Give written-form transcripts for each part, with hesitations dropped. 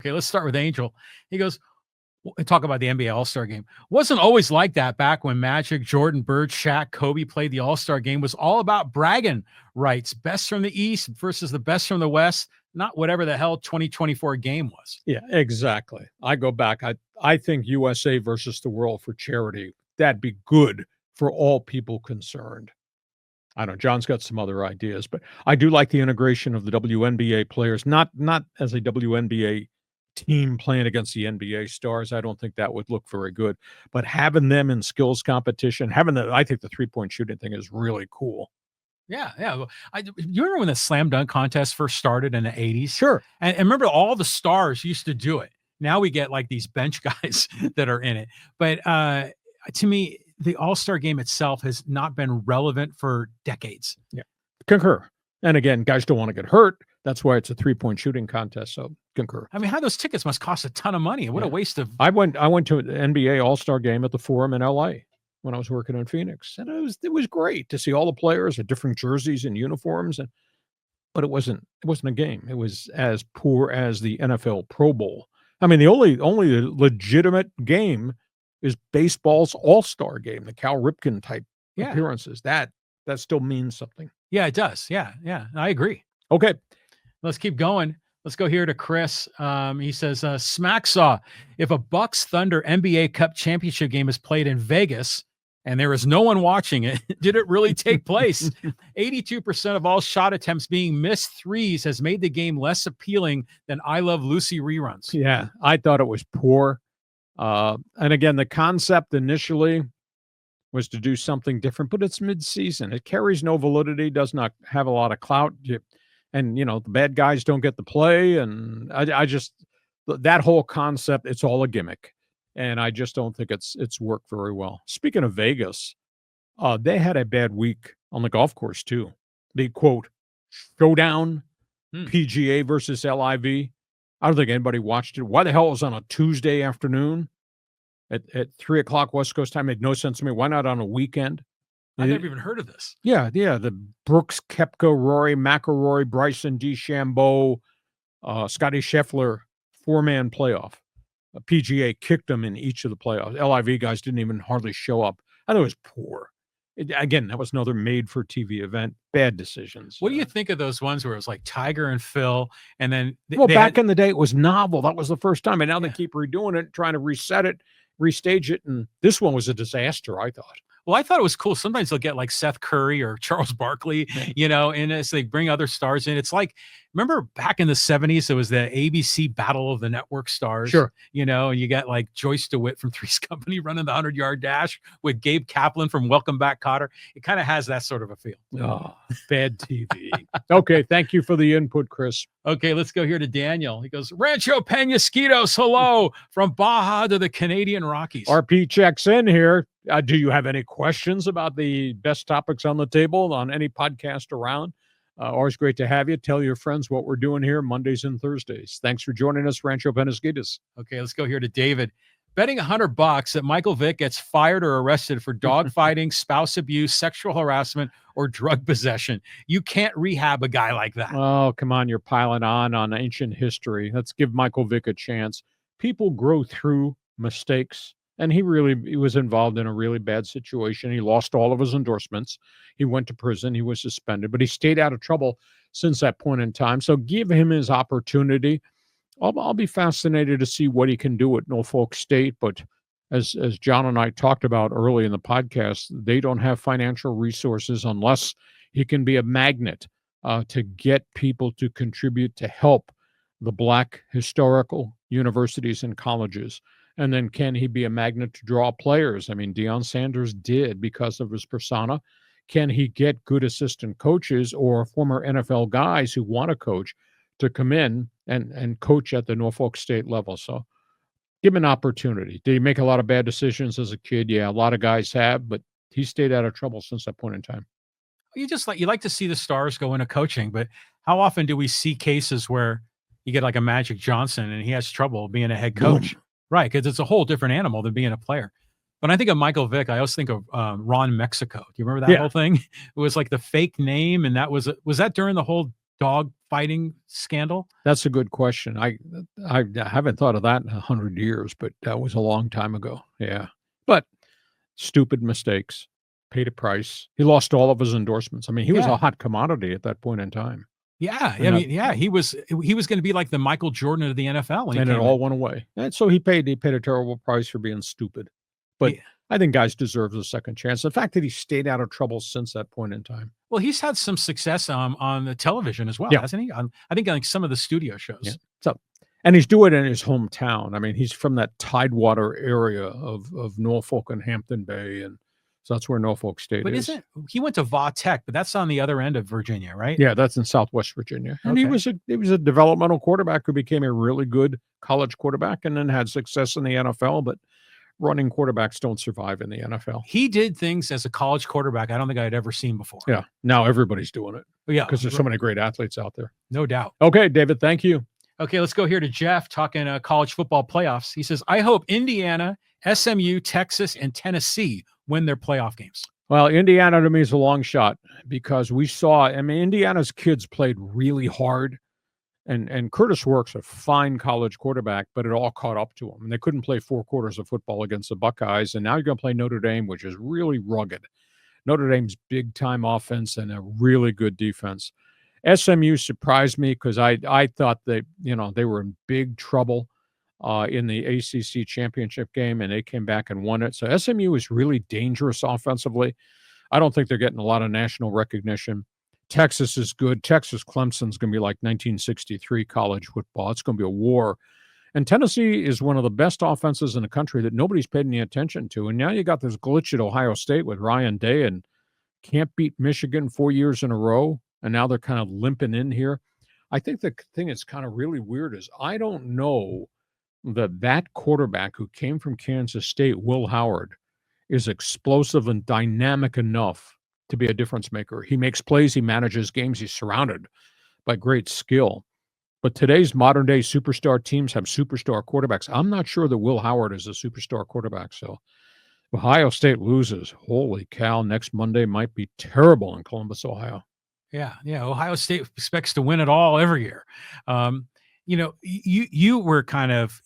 Okay, let's start with Angel. He goes, talk about the NBA All-Star game. Wasn't always like that back when Magic, Jordan, Bird, Shaq, Kobe played the All-Star game. Was all about bragging rights. Best from the East versus the best from the West, not whatever the hell 2024 game was. Yeah, exactly. I go back. I think USA versus the world for charity, that'd be good for all people concerned. I know John's got some other ideas, but I do like the integration of the WNBA players, not as a WNBA team playing against the NBA stars. I don't think that would look very good, but having them in skills competition, I think the 3-point shooting thing is really cool. Yeah. You remember when the slam dunk contest first started in the 80s? Sure. And remember all the stars used to do it. Now we get like these bench guys that are in it. But to me, the All-Star game itself has not been relevant for decades. Yeah. Concur. And again, guys don't want to get hurt. That's why it's a 3-point shooting contest. So concur. I mean, how those tickets must cost a ton of money. What a waste of. I went to an NBA All-Star game at the Forum in LA when I was working in Phoenix. And it was great to see all the players at different jerseys and uniforms. But it wasn't a game. It was as poor as the NFL Pro Bowl. I mean, the only legitimate game is baseball's All-Star game, the Cal Ripken type appearances. That still means something. Yeah, it does. Yeah. I agree. Okay. Let's keep going. Let's go here to Chris. He says, Smacksaw, if a Bucks Thunder NBA Cup championship game is played in Vegas and there is no one watching it, did it really take place? 82% of all shot attempts being missed threes has made the game less appealing than I Love Lucy reruns. Yeah, I thought it was poor. And again, the concept initially was to do something different, but it's mid-season. It carries no validity, does not have a lot of clout. And, the bad guys don't get the play. And I just, that whole concept, it's all a gimmick. And I just don't think it's worked very well. Speaking of Vegas, they had a bad week on the golf course too. The quote, showdown, PGA versus LIV. I don't think anybody watched it. Why the hell it was on a Tuesday afternoon at 3 o'clock West Coast time? Made no sense to me. Why not on a weekend? I never even heard of this. Yeah. The Brooks, Koepka, Rory, McIlroy, Bryson DeChambeau, Scotty Scheffler 4-man playoff. PGA kicked them in each of the playoffs. LIV guys didn't even hardly show up. I thought it was poor. Again, that was another made-for-TV event. Bad decisions. What do you think of those ones where it was like Tiger and Phil, and then back in the day, it was novel. That was the first time, and now they keep redoing it, trying to reset it, restage it, and this one was a disaster, I thought. Well, I thought it was cool. Sometimes they'll get like Seth Curry or Charles Barkley, and as they bring other stars in. It's like, remember back in the 70s, there was the ABC Battle of the Network Stars. Sure. And you got like Joyce DeWitt from Three's Company running the 100-yard dash with Gabe Kaplan from Welcome Back, Kotter. It kind of has that sort of a feel. Oh, bad TV. Okay, thank you for the input, Chris. Okay, let's go here to Daniel. He goes, Rancho Penasquitos, hello, from Baja to the Canadian Rockies. RP checks in here. Do you have any questions about the best topics on the table on any podcast around? Always great to have you. Tell your friends what we're doing here Mondays and Thursdays. Thanks for joining us, Rancho Penasquitos. Okay, let's go here to David. Betting $100 that Michael Vick gets fired or arrested for dogfighting, spouse abuse, sexual harassment, or drug possession. You can't rehab a guy like that. Oh, come on. You're piling on ancient history. Let's give Michael Vick a chance. People grow through mistakes. And he was involved in a really bad situation. He lost all of his endorsements. He went to prison. He was suspended, but he stayed out of trouble since that point in time. So give him his opportunity. I'll be fascinated to see what he can do at Norfolk State. But as John and I talked about early in the podcast, they don't have financial resources unless he can be a magnet to get people to contribute to help the Black historical universities and colleges. And then can he be a magnet to draw players? I mean, Deion Sanders did because of his persona. Can he get good assistant coaches or former NFL guys who want to coach to come in and coach at the Norfolk State level? So give him an opportunity. Did he make a lot of bad decisions as a kid? Yeah, a lot of guys have, but he stayed out of trouble since that point in time. You like to see the stars go into coaching, but how often do we see cases where you get like a Magic Johnson and he has trouble being a head coach? Boom. Right, because it's a whole different animal than being a player. When I think of Michael Vick, I always think of Ron Mexico. Do you remember that whole thing? It was like the fake name, and that was that during the whole dog fighting scandal? That's a good question. I haven't thought of that in 100 years, but that was a long time ago. Yeah. But stupid mistakes, paid a price. He lost all of his endorsements. I mean, he was a hot commodity at that point in time. Yeah, And I mean, yeah, he was going to be like the Michael Jordan of the NFL, when he and it came all in. went away. And so he paid a terrible price for being stupid. But Yeah. I think guys deserve a second chance. The fact that he stayed out of trouble since that point in time. Well, he's had some success on the television as well, Yeah. hasn't he? I think like some of the studio shows. Yeah. So, and he's doing it in his hometown. I mean, he's from that Tidewater area of Norfolk and Hampton Bay, and so that's where Norfolk State But is. he went to Va Tech, but that's on the other end of Virginia, right? Yeah, that's in Southwest Virginia. And he was a developmental quarterback who became a really good college quarterback and then had success in the NFL, but running quarterbacks don't survive in the NFL. He did things as a college quarterback I don't think I'd ever seen before. Yeah. Now everybody's doing it. Yeah, Because there's so many great athletes out there. no doubt. Okay, David, thank you. Okay, let's go here to Jeff talking college football playoffs. He says, I hope Indiana, SMU, Texas, and Tennessee win their playoff games. Well, Indiana to me is a long shot because we saw, I mean, Indiana's kids played really hard. And Curtis Works, a fine college quarterback, but it all caught up to him. And they couldn't play 4 quarters of football against the Buckeyes. And now you're going to play Notre Dame, which is really rugged. Notre Dame's big-time offense and a really good defense. SMU surprised me because I thought they were in big trouble in the ACC championship game, and they came back and won it. So SMU is really dangerous offensively. I don't think they're getting a lot of national recognition. Texas is good. Texas Clemson's going to be like 1963 college football. It's going to be a war. And Tennessee is one of the best offenses in the country that nobody's paid any attention to. And now you got this glitch at Ohio State with Ryan Day and can't beat Michigan 4 years in a row. And now they're kind of limping in here. I think the thing that's kind of really weird is I don't know that quarterback who came from Kansas State, Will Howard, is explosive and dynamic enough to be a difference maker. He makes plays, he manages games, he's surrounded by great skill. But today's modern day superstar teams have superstar quarterbacks. I'm not sure that Will Howard is a superstar quarterback. So Ohio State loses. Holy cow, next Monday might be terrible in Columbus, Ohio. Yeah. Ohio State expects to win it all every year. You were kind of,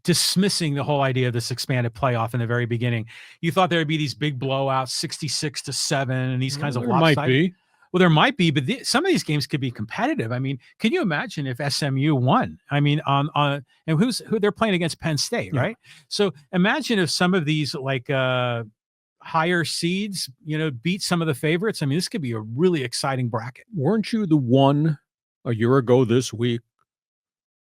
dismissing the whole idea of this expanded playoff in the very beginning. You thought there would be these big blowouts, 66-7, and these kinds of lopsided. Might be. Well, there might be, but some of these games could be competitive. I mean, can you imagine if SMU won? I mean, and who they're playing against Penn State, right? So imagine if some of these higher seeds, beat some of the favorites. I mean, this could be a really exciting bracket. Weren't you the one a year ago this week,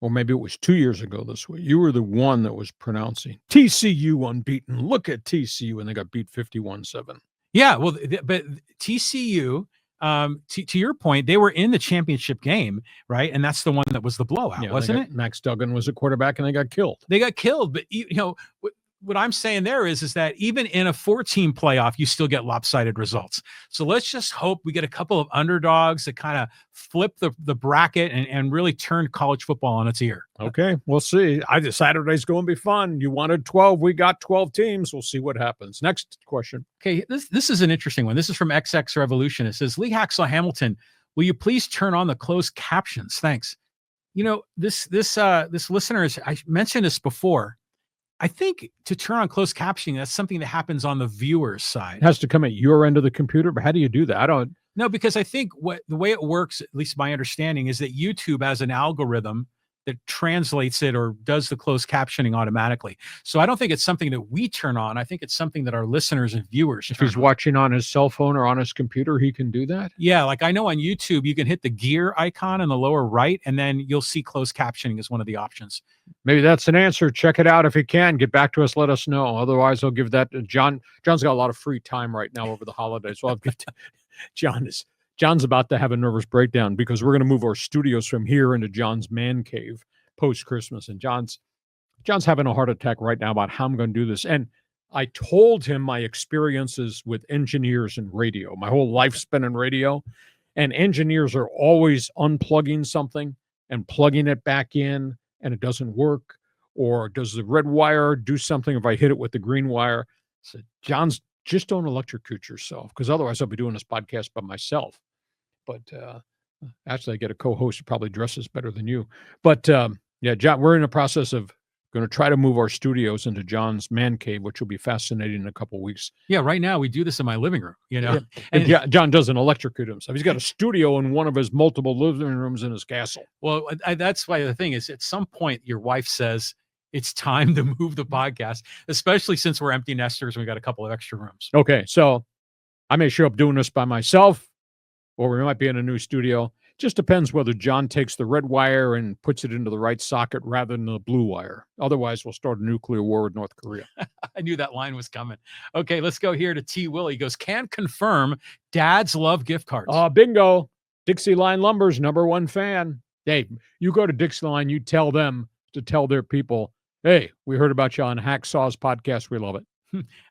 or maybe it was 2 years ago this week? You were the one that was pronouncing TCU unbeaten. Look at TCU, and they got beat 51-7. Yeah, well, but TCU. To your point, they were in the championship game, right? And that's the one that was the blowout, wasn't it? Max Duggan was a quarterback, and they got killed. But what I'm saying there is that even in a 4-team playoff, you still get lopsided results. So let's just hope we get a couple of underdogs that kind of flip the bracket and really turn college football on its ear. Okay, we'll see. Saturday's going to be fun. You wanted 12. We got 12 teams. We'll see what happens. Next question. Okay, this is an interesting one. This is from XX Revolution. It says, Lee Hacksaw Hamilton, will you please turn on the closed captions? Thanks. This listener I mentioned this before. I think to turn on closed captioning, that's something that happens on the viewer's side. It has to come at your end of the computer, but how do you do that? I don't know, because I think the way it works, at least my understanding, is that YouTube has an algorithm that translates it or does the closed captioning automatically. So I don't think it's something that we turn on. I think it's something that our listeners and viewers If he's watching on his cell phone or on his computer, he can do that? Yeah, like I know on YouTube, you can hit the gear icon in the lower right, and then you'll see closed captioning as one of the options. Maybe that's an answer. Check it out if you can. Get back to us. Let us know. Otherwise, I'll give that to John. John's got a lot of free time right now over the holidays, so I'll give to John's about to have a nervous breakdown because we're going to move our studios from here into John's man cave post-Christmas. And John's having a heart attack right now about how I'm going to do this. And I told him my experiences with engineers and radio, my whole life spent in radio. And engineers are always unplugging something and plugging it back in, and it doesn't work. Or does the red wire do something if I hit it with the green wire? So John's, just don't electrocute yourself, because otherwise I'll be doing this podcast by myself. But Actually, I get a co-host who probably dresses better than you. But yeah, John, we're in the process of going to try to move our studios into John's man cave, which will be fascinating in a couple of weeks. Yeah, right now we do this in my living room, Yeah. And John doesn't electrocute himself. He's got a studio in one of his multiple living rooms in his castle. well, that's why the thing is, at some point, your wife says it's time to move the podcast, especially since we're empty nesters and we got a couple of extra rooms. Okay, so I may show up doing this by myself, or we might be in a new studio. Just depends whether John takes the red wire and puts it into the right socket rather than the blue wire. Otherwise, we'll start a nuclear war with North Korea. I knew that line was coming. Okay, let's go here to T. Willie. He goes, can confirm dads love gift cards. Bingo. Dixieline Lumber's #1 fan. Hey, you go to Dixieline, you tell them to tell their people, hey, we heard about you on Hacksaw's podcast. We love it.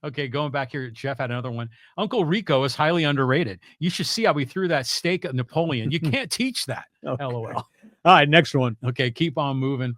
Okay, going back here, Jeff had another one. Uncle Rico is highly underrated. You should see how he threw that steak at Napoleon. You can't teach that. Okay. LOL. All right, next one. Okay, keep on moving.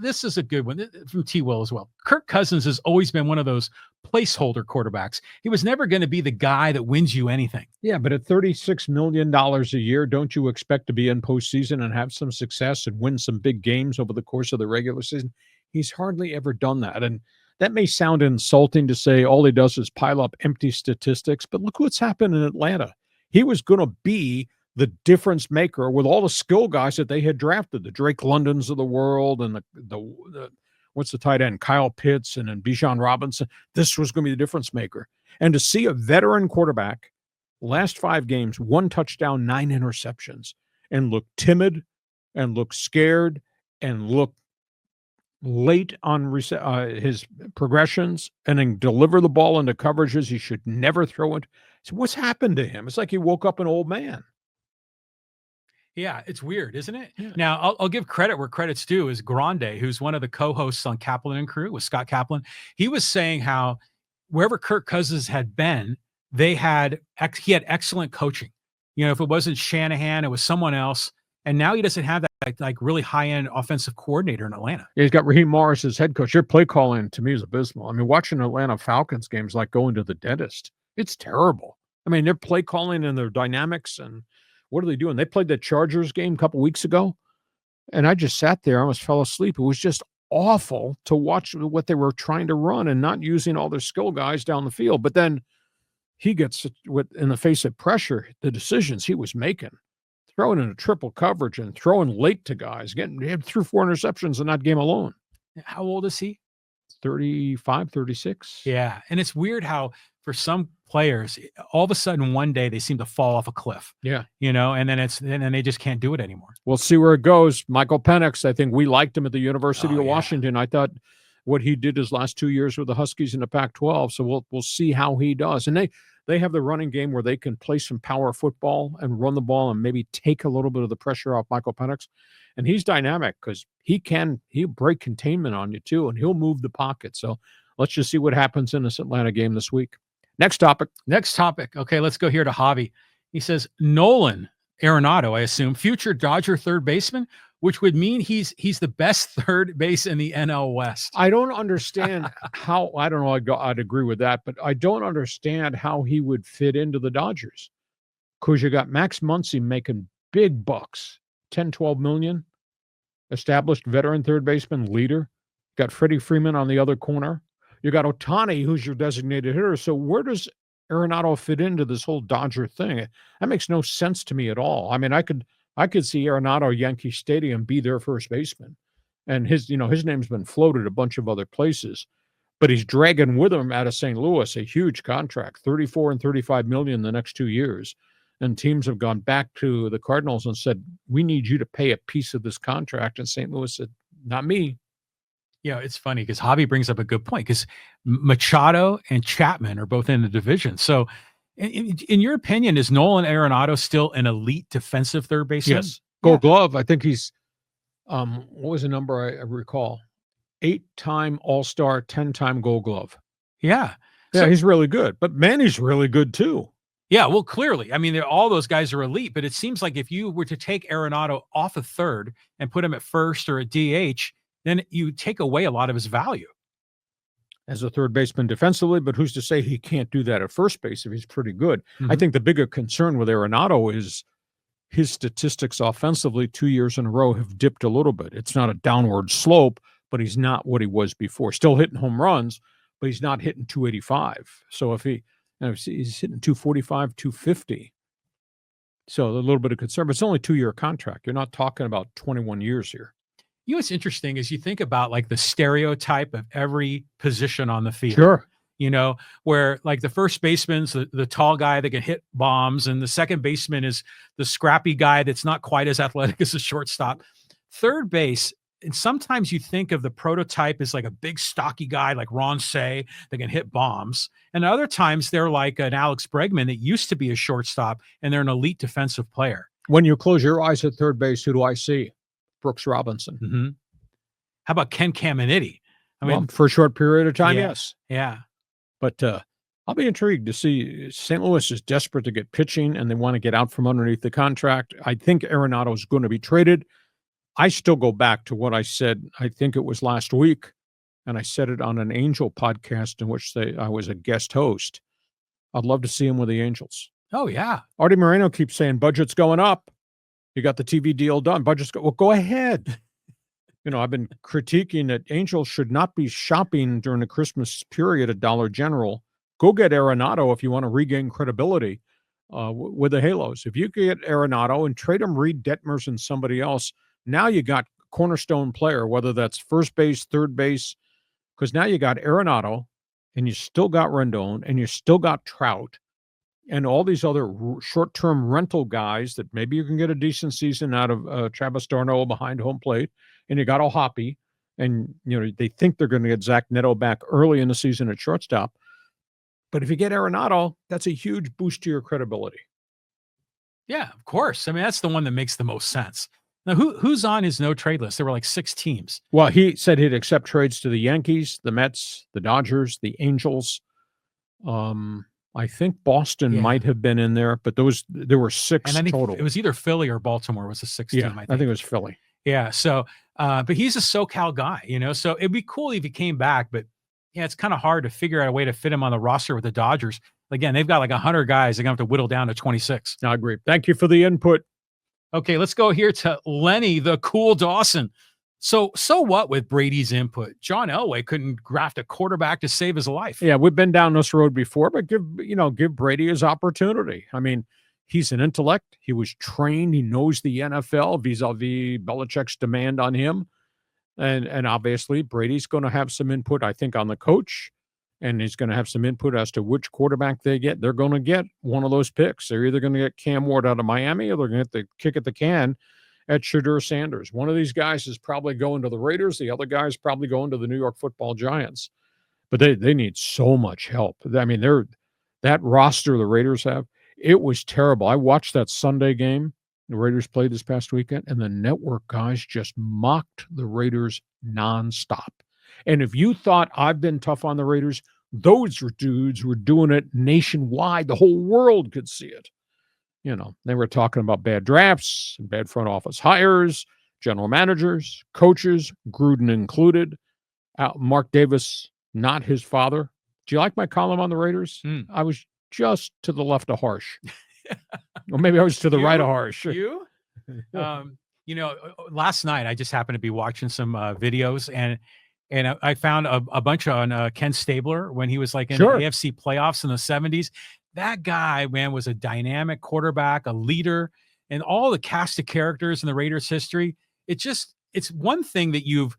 This is a good one from T. Will as well. Kirk Cousins has always been one of those placeholder quarterbacks. He was never going to be the guy that wins you anything. Yeah, but at $36 million a year, don't you expect to be in postseason and have some success and win some big games over the course of the regular season? He's hardly ever done that. And that may sound insulting to say all he does is pile up empty statistics, but look what's happened in Atlanta. He was going to be the difference maker with all the skill guys that they had drafted, the Drake Londons of the world and the what's the tight end, Kyle Pitts and then Bijan Robinson. This was going to be the difference maker. And to see a veteran quarterback last 5 games, 1 touchdown, 9 interceptions, and look timid and look scared and look late on his progressions and then deliver the ball into coverages he should never throw it. So what's happened to him? It's like he woke up an old man. Yeah, it's weird, isn't it? Yeah. Now, I'll give credit where credit's due. Is Grande, who's one of the co-hosts on Kaplan and Crew with Scott Kaplan. He was saying how wherever Kirk Cousins had been, he had excellent coaching. If it wasn't Shanahan, it was someone else. And now he doesn't have that like really high-end offensive coordinator in Atlanta. Yeah, he's got Raheem Morris as head coach. Their play calling to me is abysmal. I mean, watching Atlanta Falcons games like going to the dentist. It's terrible. I mean, their play calling and their dynamics and what are they doing? They played the Chargers game a couple weeks ago, and I just sat there. I almost fell asleep. It was just awful to watch what they were trying to run and not using all their skill guys down the field. But then he gets, in the face of pressure, the decisions he was making. Throwing in a triple coverage and throwing late to guys, he had 3 or 4 interceptions in that game alone. How old is he? 35, 36. Yeah. And it's weird how for some players, all of a sudden one day they seem to fall off a cliff. Yeah. And then they just can't do it anymore. We'll see where it goes. Michael Penix, I think we liked him at the University of Washington. I thought what he did his last 2 years with the Huskies in the Pac-12. So we'll see how he does. And they have the running game where they can play some power football and run the ball and maybe take a little bit of the pressure off Michael Penix. And he's dynamic because he'll break containment on you too, and he'll move the pocket. So let's just see what happens in this Atlanta game this week. Next topic. Okay, let's go here to Javi. He says, Nolan Arenado, I assume, future Dodger third baseman, which would mean he's the best third base in the NL West. I don't understand how, I don't know, I'd agree with that, but I don't understand how he would fit into the Dodgers. Because you got Max Muncy making big bucks, 10, 12 million, established veteran third baseman, leader. Got Freddie Freeman on the other corner. You got Ohtani, who's your designated hitter. So where does Arenado fit into this whole Dodger thing? That makes no sense to me at all. I mean, I could see Arenado Yankee Stadium be their first baseman. And his name's been floated a bunch of other places, but he's dragging with him out of St. Louis a huge contract, 34 and 35 million the next 2 years. And teams have gone back to the Cardinals and said, we need you to pay a piece of this contract. And St. Louis said, not me. Yeah, it's funny because Javi brings up a good point because Machado and Chapman are both in the division. So in your opinion, is Nolan Arenado still an elite defensive third baseman? Yes. Gold Glove. I think he's, what was the number I recall? 8-time All-Star, 10-time Gold Glove. Yeah. Yeah, he's really good. But Manny's really good too. Yeah, well, clearly. I mean, all those guys are elite, but it seems like if you were to take Arenado off of third and put him at first or at DH, then you take away a lot of his value. as a third baseman defensively, but who's to say he can't do that at first base if he's pretty good? I Mhm. think the bigger concern with Arenado is his statistics offensively 2 years in a row have dipped a little bit. It's not a downward slope, but he's not what he was before. Still hitting home runs, but he's not hitting 285. So if he's hitting 245, 250. So a little bit of concern, but it's only a 2-year contract. You're not talking about 21 years here. You know what's interesting is you think about like the stereotype of every position on the field. Sure. You know, where like the first baseman's the tall guy that can hit bombs, and the second baseman is the scrappy guy that's not quite as athletic as a shortstop. Third base, and sometimes you think of the prototype as like a big stocky guy like Ron Say that can hit bombs. And other times they're like an Alex Bregman that used to be a shortstop and they're an elite defensive player. When you close your eyes at third base, who do I see? Brooks Robinson. Mm-hmm. How about Ken Caminiti? I mean, for a short period of time, yeah, yes. Yeah. But I'll be intrigued to see. St. Louis is desperate to get pitching, and they want to get out from underneath the contract. I think Arenado is going to be traded. I still go back to what I said, I think it was last week, and I said it on an Angel podcast in which I was a guest host. I'd love to see him with the Angels. Oh, yeah. Artie Moreno keeps saying, budget's going up. You got the TV deal done. Budget's well, go ahead. I've been critiquing that Angels should not be shopping during the Christmas period at Dollar General. Go get Arenado if you want to regain credibility with the Halos. If you get Arenado and trade him Reed Detmers and somebody else, now you got cornerstone player, whether that's first base, third base, because now you got Arenado and you still got Rendon and you still got Trout and all these other short-term rental guys that maybe you can get a decent season out of Travis d'Arnaud behind home plate. And you got O'Hoppe, and they think they're going to get Zach Neto back early in the season at shortstop. But if you get Arenado, that's a huge boost to your credibility. Yeah, of course. I mean, that's the one that makes the most sense. Now, who's on his no trade list? There were like 6 teams. Well, he said he'd accept trades to the Yankees, the Mets, the Dodgers, the Angels. I think Boston might have been in there, but there were 6 and I think total. It was either Philly or Baltimore was the 6th team. I think it was Philly. Yeah. So, but he's a SoCal guy, so it'd be cool if he came back, but yeah, it's kind of hard to figure out a way to fit him on the roster with the Dodgers. Again, they've got like 100 guys. They're going to have to whittle down to 26. I agree. Thank you for the input. Okay, let's go here to Lenny, the cool Dawson. So what with Brady's input? John Elway couldn't graft a quarterback to save his life. Yeah, we've been down this road before, but give Brady his opportunity. I mean, he's an intellect. He was trained. He knows the NFL vis-a-vis Belichick's demand on him. And obviously, Brady's going to have some input, I think, on the coach. And he's going to have some input as to which quarterback they get. They're going to get one of those picks. They're either going to get Cam Ward out of Miami or they're going to get the kick at the can at Shadur Sanders. One of these guys is probably going to the Raiders. The other guy is probably going to the New York Football Giants. But they need so much help. I mean, that roster the Raiders have, it was terrible. I watched that Sunday game the Raiders played this past weekend, and the network guys just mocked the Raiders nonstop. And if you thought I've been tough on the Raiders, those dudes were doing it nationwide. The whole world could see it. They were talking about bad drafts, bad front office hires, general managers, coaches, Gruden included. Mark Davis, not his father. Do you like my column on the Raiders? I was just to the left of harsh. Or maybe I was to the right of harsh. You? Last night I just happened to be watching some videos and I found a bunch on Ken Stabler when he was like in the AFC playoffs in the 70s. That guy, man, was a dynamic quarterback, a leader, and all the cast of characters in the Raiders history. It's one thing that you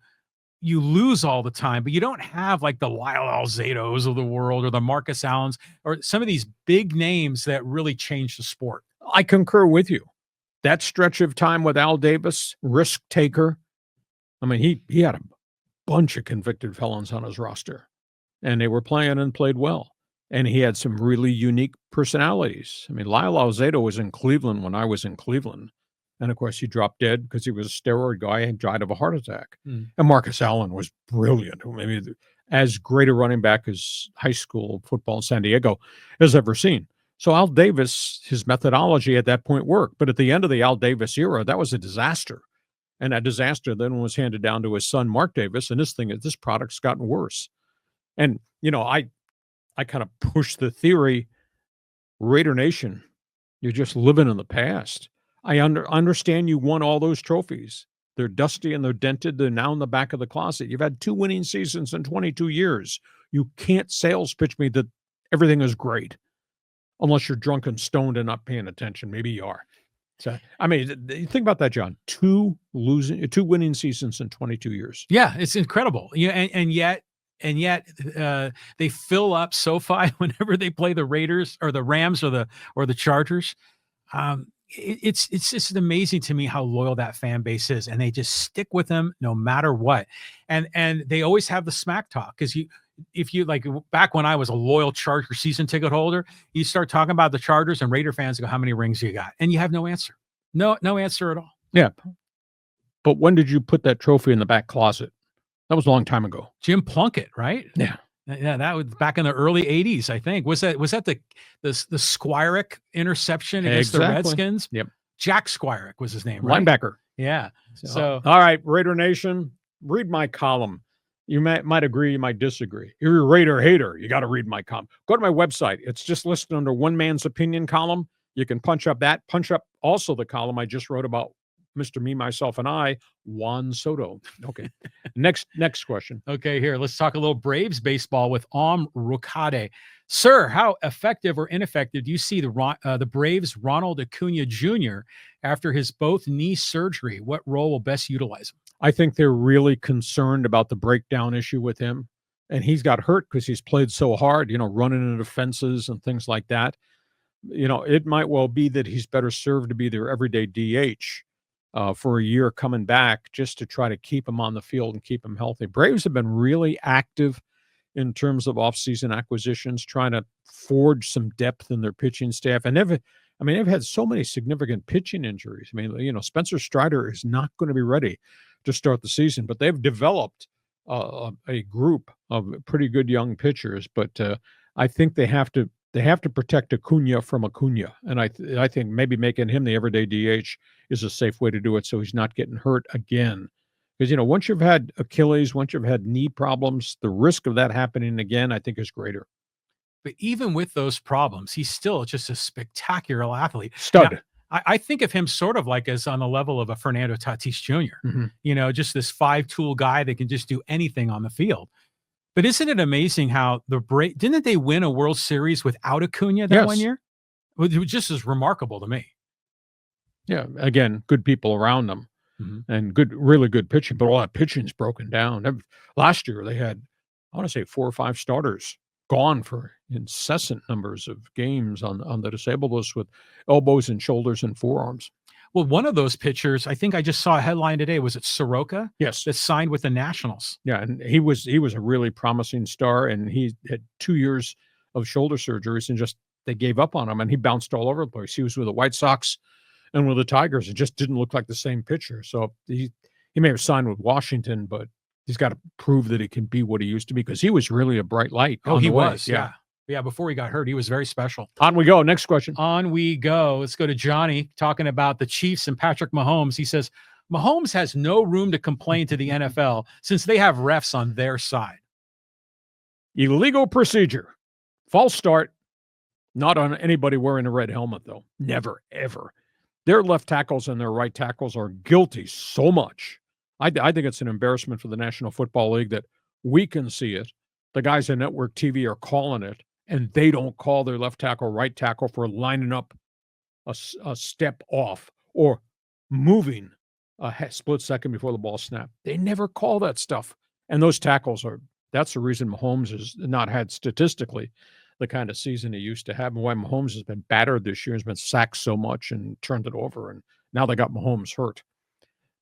lose all the time, but you don't have like the Lyle Alzados of the world or the Marcus Allens or some of these big names that really changed the sport. I concur with you. That stretch of time with Al Davis, risk taker. I mean, he had a bunch of convicted felons on his roster, and they were playing and played well. And he had some really unique personalities. I mean, Lyle Alzado was in Cleveland when I was in Cleveland. And, of course, he dropped dead because he was a steroid guy and died of a heart attack. And Marcus Allen was brilliant. Maybe as great a running back as high school football in San Diego has ever seen. So Al Davis, his methodology at that point worked. But at the end of the Al Davis era, that was a disaster. And that disaster then was handed down to his son, Mark Davis. And this product's gotten worse. And, I kind of push the theory, Raider Nation, you're just living in the past. I understand you won all those trophies. They're dusty and they're dented. They're now in the back of the closet. You've had 2 winning seasons in 22 years. You can't sales pitch me that everything is great unless you're drunk and stoned and not paying attention. Maybe you are. So, I mean, think about that, John. 2 winning seasons in 22 years. Yeah, it's incredible. Yeah, and yet they fill up SoFi whenever they play the Raiders or the Rams or the Chargers. It's just amazing to me how loyal that fan base is, and they just stick with them no matter what. And they always have the smack talk, because if you like, back when I was a loyal Charger season ticket holder, you start talking about the Chargers and Raider fans go, how many rings you got? And you have no answer. No answer at all. Yeah. But when did you put that trophy in the back closet? That was a long time ago. Jim Plunkett, right? Yeah. Yeah, that was back in the early 80s, I think. Was that the Squirek interception against the Redskins? Yep. Jack Squirek was his name, right? Linebacker. Yeah. So all right, Raider Nation, read my column. You might agree, you might disagree. You're a Raider hater, you got to read my column. Go to my website. It's just listed under One Man's Opinion column. You can punch up also the column I just wrote about Mr. Me, Myself, and I, Juan Soto. Okay. Next question. Okay, here, let's talk a little Braves baseball with Rukade. Sir, how effective or ineffective do you see the Braves' Ronald Acuna Jr. after his both knee surgery? What role will best utilize him? I think they're really concerned about the breakdown issue with him. And he's got hurt because he's played so hard, running into fences and things like that. It might well be that he's better served to be their everyday DH. For a year coming back, just to try to keep him on the field and keep him healthy. Braves have been really active in terms of offseason acquisitions, trying to forge some depth in their pitching staff. And they've had so many significant pitching injuries. I mean, Spencer Strider is not going to be ready to start the season, but they've developed a group of pretty good young pitchers. But I think they have to protect Acuna from Acuna. And I think maybe making him the everyday DH is a safe way to do it, so he's not getting hurt again. Because, once you've had Achilles, once you've had knee problems, the risk of that happening again, I think, is greater. But even with those problems, he's still just a spectacular athlete. Stud. Now, I think of him sort of like as on the level of a Fernando Tatis Jr., just this 5-tool guy that can just do anything on the field. But isn't it amazing how didn't they win a World Series without Acuna that one year? It was just as remarkable to me. Yeah, again, good people around them and really good pitching, but all that pitching's broken down. Last year they had, I want to say 4 or 5 starters gone for incessant numbers of games on the disabled list with elbows and shoulders and forearms. Well, one of those pitchers, I think I just saw a headline today. Was it Soroka? Yes. That signed with the Nationals. Yeah, and he was a really promising star, and he had 2 years of shoulder surgeries, and just they gave up on him, and he bounced all over the place. He was with the White Sox and with the Tigers. It just didn't look like the same pitcher. So he may have signed with Washington, but he's got to prove that he can be what he used to be, because he was really a bright light. Oh, he was. Yeah. Yeah, before he got hurt, he was very special. On we go. Next question. On we go. Let's go to Johnny talking about the Chiefs and Patrick Mahomes. He says, Mahomes has no room to complain to the NFL since they have refs on their side. Illegal procedure. False start. Not on anybody wearing a red helmet, though. Never, ever. Their left tackles and their right tackles are guilty so much. I think it's an embarrassment for the National Football League that we can see it. The guys on network TV are calling it, and they don't call their left tackle, right tackle for lining up a step off or moving a split second before the ball snapped. They never call that stuff. And those tackles that's the reason Mahomes has not had statistically the kind of season he used to have, and why Mahomes has been battered this year, has been sacked so much and turned it over, and now they got Mahomes hurt.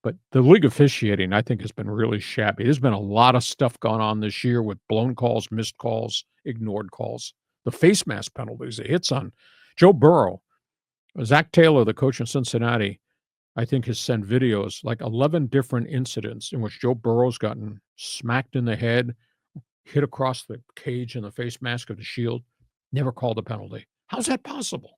But the league officiating, I think, has been really shabby. There's been a lot of stuff going on this year with blown calls, missed calls, ignored calls. The face mask penalties, the hits on Joe Burrow. Zach Taylor, the coach in Cincinnati, I think has sent videos, like 11 different incidents in which Joe Burrow's gotten smacked in the head, hit across the cage and the face mask of the shield, never called a penalty. How's that possible?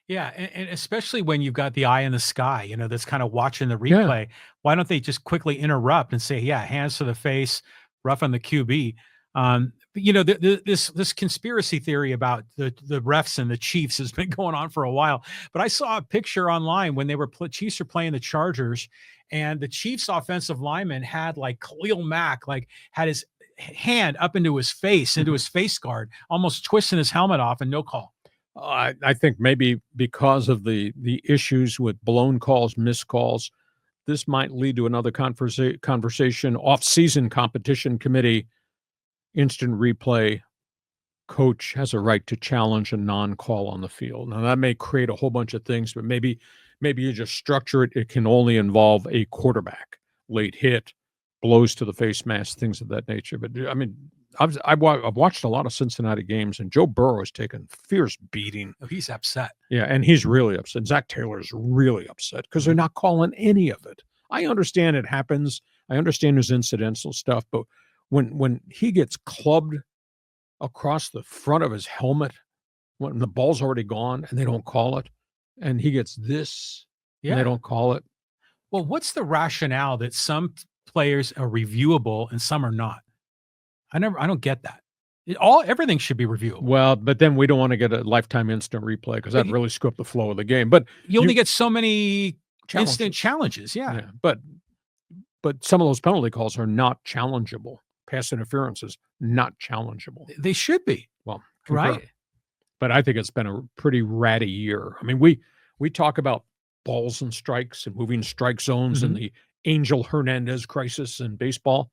Yeah, and especially when you've got the eye in the sky, that's kind of watching the replay. Yeah. Why don't they just quickly interrupt and say, yeah, hands to the face, rough on the QB? But this conspiracy theory about the refs and the Chiefs has been going on for a while. But I saw a picture online when Chiefs were playing the Chargers, and the Chiefs offensive lineman had like Khalil Mack, like had his hand up into his face, into his face guard, almost twisting his helmet off, and no call. I think maybe because of the issues with blown calls, missed calls, this might lead to another conversation. Off-season competition committee, instant replay. Coach has a right to challenge a non-call on the field. Now that may create a whole bunch of things, but maybe you just structure it. It can only involve a quarterback, late hit, blows to the face mask, things of that nature. But I mean, I've watched a lot of Cincinnati games, and Joe Burrow has taken fierce beating. Oh, he's upset. Yeah, and he's really upset. Zach Taylor's really upset because they're not calling any of it. I understand it happens. I understand there's incidental stuff, but when he gets clubbed across the front of his helmet, when the ball's already gone and they don't call it, and he gets this and they don't call it. Well, what's the rationale that some players are reviewable and some are not? I don't get that. Everything should be reviewable. Well, but then we don't want to get a lifetime instant replay because that'd really screw up the flow of the game. But you only get so many instant challenges. Yeah. But some of those penalty calls are not challengeable. Pass interference is not challengeable. They should be. Well, right. But I think it's been a pretty ratty year. I mean, we talk about balls and strikes and moving strike zones and the Angel Hernandez crisis in baseball.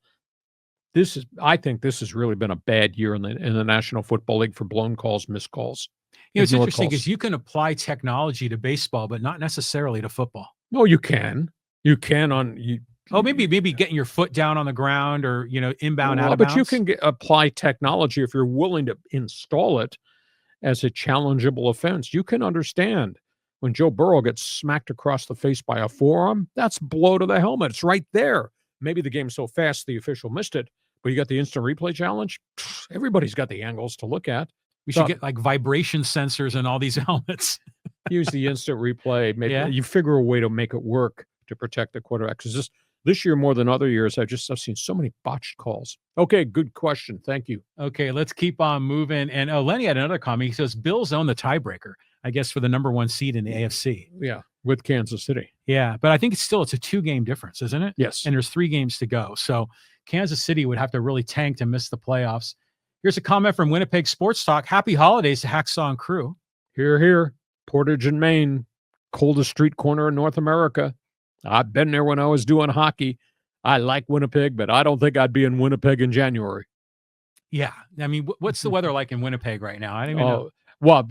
I think this has really been a bad year in the National Football League for blown calls, missed calls. It's interesting because you can apply technology to baseball, but not necessarily to football. No, you can. You can on you. Oh, maybe getting your foot down on the ground or inbound out of bounds. But you can apply technology if you're willing to install it as a challengeable offense. You can understand when Joe Burrow gets smacked across the face by a forearm, that's blow to the helmet. It's right there. Maybe the game's so fast the official missed it, but you got the instant replay challenge. Everybody's got the angles to look at. We should get like vibration sensors in all these helmets. Use the instant replay. Maybe you figure a way to make it work to protect the quarterback. Because this year more than other years, I've seen so many botched calls. Okay, good question. Thank you. Okay, let's keep on moving. And Lenny had another comment. He says Bills own the tiebreaker, I guess, for the number 1 seed in the AFC. Yeah, with Kansas City. Yeah, but I think it's a 2-game difference, isn't it? Yes. And there's 3 games to go. So Kansas City would have to really tank to miss the playoffs. Here's a comment from Winnipeg Sports Talk. Happy holidays to Hacksaw and crew. Hear, hear. Portage and Maine, coldest street corner in North America. I've been there when I was doing hockey. I like Winnipeg, but I don't think I'd be in Winnipeg in January. Yeah. I mean, what's the weather like in Winnipeg right now? I don't even know. Well,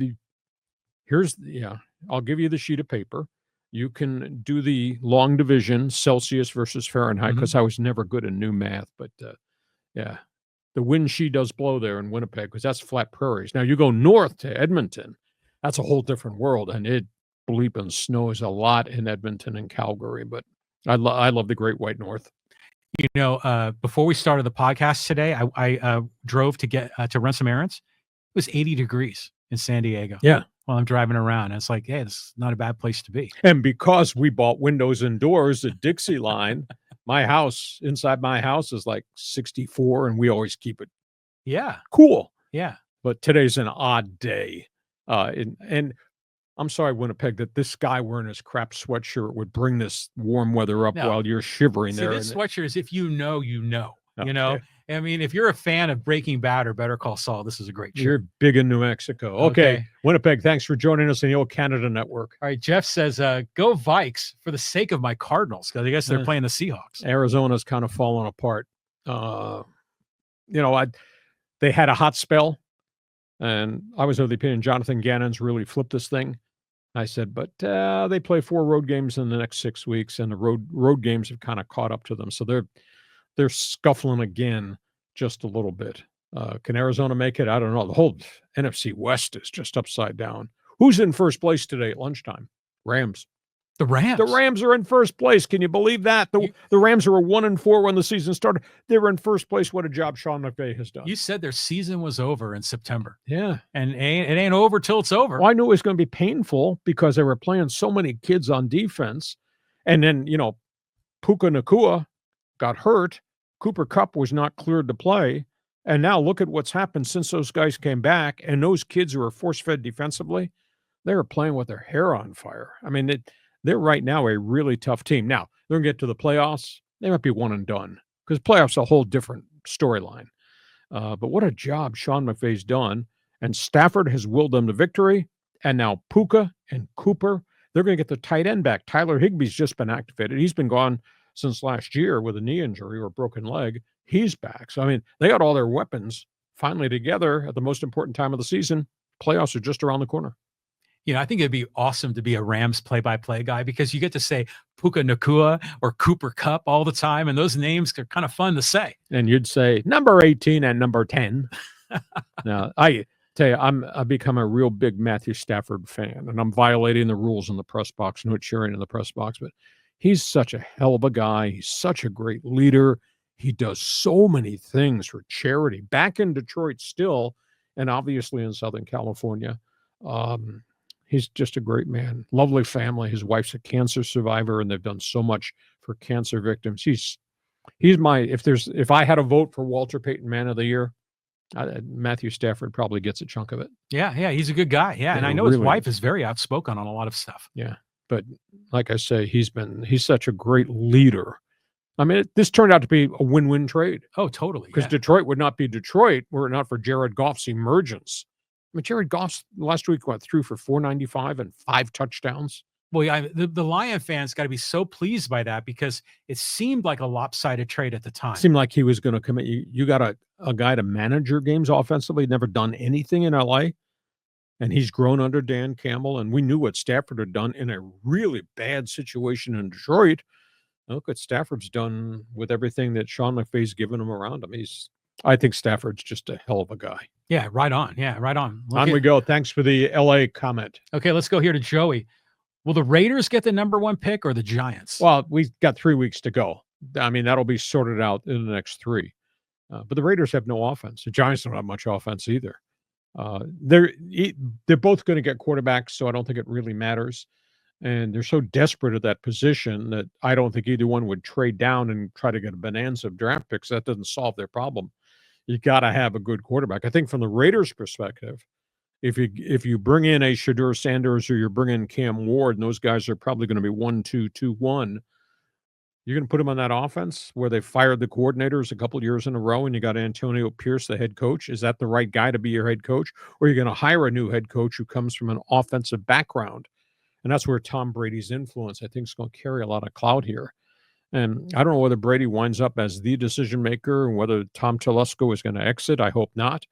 I'll give you the sheet of paper. You can do the long division, Celsius versus Fahrenheit, because I was never good in new math. But, the wind she does blow there in Winnipeg, because that's flat prairies. Now, you go north to Edmonton, that's a whole different world, and it bleeping snows a lot in Edmonton and Calgary. But I love the Great White North. Before we started the podcast today, I drove to get to run some errands. It was 80 degrees in San Diego. Yeah. While I'm driving around. And it's like, hey, this is not a bad place to be. And because we bought windows and doors at Dixieline, inside my house is like 64, and we always keep it cool. Yeah. But today's an odd day. And I'm sorry, Winnipeg, that this guy wearing his crap sweatshirt would bring this warm weather up while you're shivering there. This sweatshirt is if you know. Okay. I mean, if you're a fan of Breaking Bad or Better Call Saul, this is a great shirt. You're big in New Mexico. Okay. Winnipeg, thanks for joining us in the old Canada Network. All right. Jeff says, go Vikes for the sake of my Cardinals, because I guess they're playing the Seahawks. Arizona's kind of fallen apart. They had a hot spell, and I was of the opinion Jonathan Gannon's really flipped this thing. I said, but they play 4 road games in the next 6 weeks, and the road games have kind of caught up to them. So they're scuffling again just a little bit. Can Arizona make it? I don't know. The whole NFC West is just upside down. Who's in first place today at lunchtime? Rams. The Rams. The Rams are in first place. Can you believe that? The Rams were 1-4 when the season started. They were in first place. What a job Sean McVay has done. You said their season was over in September. Yeah. And it ain't over till it's over. Well, I knew it was going to be painful because they were playing so many kids on defense. And then, Puka Nacua got hurt. Cooper Kupp was not cleared to play. And now look at what's happened since those guys came back, and those kids who are force-fed defensively, they are playing with their hair on fire. I mean, they're right now a really tough team. Now, they're going to get to the playoffs. They might be one and done because playoffs are a whole different storyline. But what a job Sean McVay's done. And Stafford has willed them to victory. And now Puka and Cooper, they're going to get the tight end back. Tyler Higbee's just been activated. He's been gone since last year with a knee injury or a broken leg. He's back. So, I mean, they got all their weapons finally together at the most important time of the season. Playoffs are just around the corner. I think it'd be awesome to be a Rams play-by-play guy because you get to say Puka Nacua or Cooper Kupp all the time, and those names are kind of fun to say. And you'd say number 18 and number 10. Now, I tell you, I've become a real big Matthew Stafford fan, and I'm violating the rules in the press box, no cheering in the press box, but he's such a hell of a guy. He's such a great leader. He does so many things for charity back in Detroit still, and obviously in Southern California. He's just a great man. Lovely family. His wife's a cancer survivor, and they've done so much for cancer victims. He's my, if I had a vote for Walter Payton Man of the Year, Matthew Stafford probably gets a chunk of it. Yeah, he's a good guy. Yeah, and I know his wife is very outspoken on a lot of stuff. Yeah, but like I say, he's such a great leader. I mean, this turned out to be a win-win trade. Oh, totally. Because Detroit would not be Detroit were it not for Jared Goff's emergence. I mean, Jared Goff last week went through for 495 and 5 touchdowns. Well, yeah, the Lion fans got to be so pleased by that because it seemed like a lopsided trade at the time. It seemed like he was going to commit. You got a guy to manage your games offensively, never done anything in LA, and he's grown under Dan Campbell, and we knew what Stafford had done in a really bad situation in Detroit. Look what Stafford's done with everything that Sean McVay's given him around him. I think Stafford's just a hell of a guy. Yeah, right on. Yeah, right on. On we go. Thanks for the LA comment. Okay, let's go here to Joey. Will the Raiders get the number 1 pick or the Giants? Well, we've got 3 weeks to go. I mean, that'll be sorted out in the next 3. But the Raiders have no offense. The Giants don't have much offense either. They're both going to get quarterbacks, so I don't think it really matters. And they're so desperate at that position that I don't think either one would trade down and try to get a bonanza of draft picks. That doesn't solve their problem. You got to have a good quarterback. I think from the Raiders' perspective, if you bring in a Shedeur Sanders or you're bringing Cam Ward, and those guys are probably going to be 1-2-2-1, you're going to put them on that offense where they fired the coordinators a couple of years in a row and you got Antonio Pierce, the head coach. Is that the right guy to be your head coach? Or are you going to hire a new head coach who comes from an offensive background? And that's where Tom Brady's influence, I think, is going to carry a lot of clout here. And I don't know whether Brady winds up as the decision maker and whether Tom Telesco is going to exit. I hope not.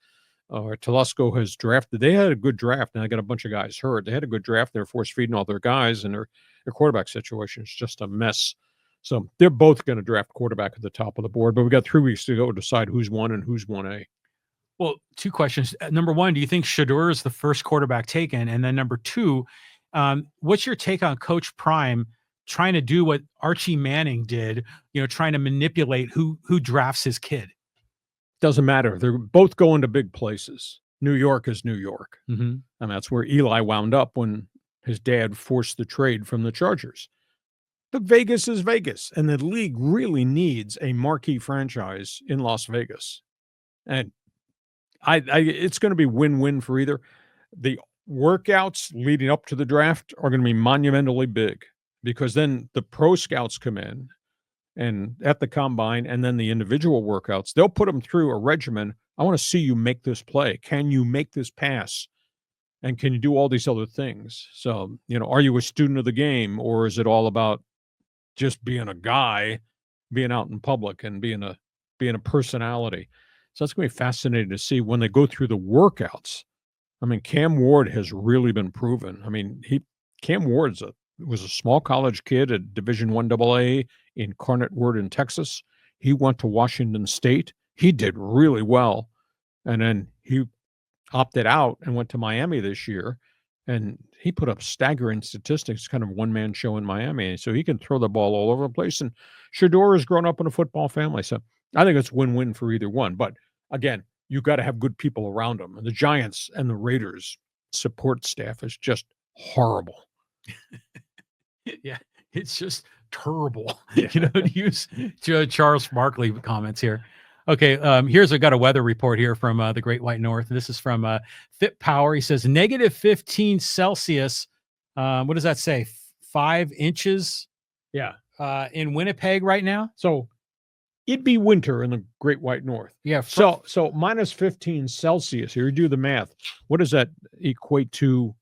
Telesco has drafted. They had a good draft, and I got a bunch of guys hurt. They had a good draft. They're force feeding all their guys, and their quarterback situation is just a mess. So they're both going to draft quarterback at the top of the board. But we've got 3 weeks to go to decide who's 1 and who's 1A. Well, 2 questions. Number 1, do you think Shedeur is the first quarterback taken? And then number 2, what's your take on Coach Prime trying to do what Archie Manning did, trying to manipulate who drafts his kid? Doesn't matter. They're both going to big places. New York is New York. Mm-hmm. And that's where Eli wound up when his dad forced the trade from the Chargers. But Vegas is Vegas, and the league really needs a marquee franchise in Las Vegas. And it's going to be win-win for either. The workouts leading up to the draft are going to be monumentally big because then the pro scouts come in and at the combine and then the individual workouts, they'll put them through a regimen. I want to see you make this play. Can you make this pass? And can you do all these other things? So, are you a student of the game, or is it all about just being a guy, being out in public and being a personality? So it's going to be fascinating to see when they go through the workouts. I mean, Cam Ward has really been proven. I mean, Cam Ward was a small college kid at Division I AA in Incarnate Word in Texas. He went to Washington State. He did really well. And then he opted out and went to Miami this year. And he put up staggering statistics, kind of one-man show in Miami. So he can throw the ball all over the place. And Shedeur has grown up in a football family. So I think it's win-win for either one. But again, you got to have good people around them. And the Giants and the Raiders support staff is just horrible. Yeah, it's just terrible. To use Charles Barkley comments here. Okay, I got a weather report here from the Great White North. This is from Fit Power. He says -15 Celsius. What does that say? 5 inches Yeah. in Winnipeg right now. So it'd be winter in the Great White North. Yeah. So -15 Celsius. Here, you do the math. What does that equate to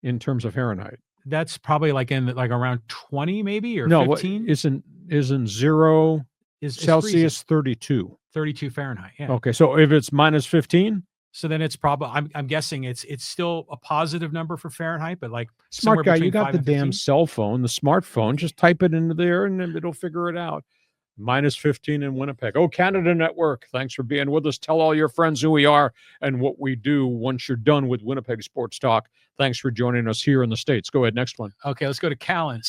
in terms of Fahrenheit? That's probably like around 20 maybe, or No, 15. isn't 0 Is Celsius 32? 32 Fahrenheit. Yeah. Okay, so if it's -15, So then it's probably, I'm guessing it's still a positive number for Fahrenheit, but like smart somewhere guy, between you got 5 the and damn 15. cell phone, the smartphone. Just type it into there, and then it'll figure it out. -15 in Winnipeg. Oh, Canada Network, thanks for being with us. Tell all your friends who we are and what we do once you're done with Winnipeg Sports Talk. Thanks for joining us here in the States. Go ahead, next one. Okay, let's go to Callan.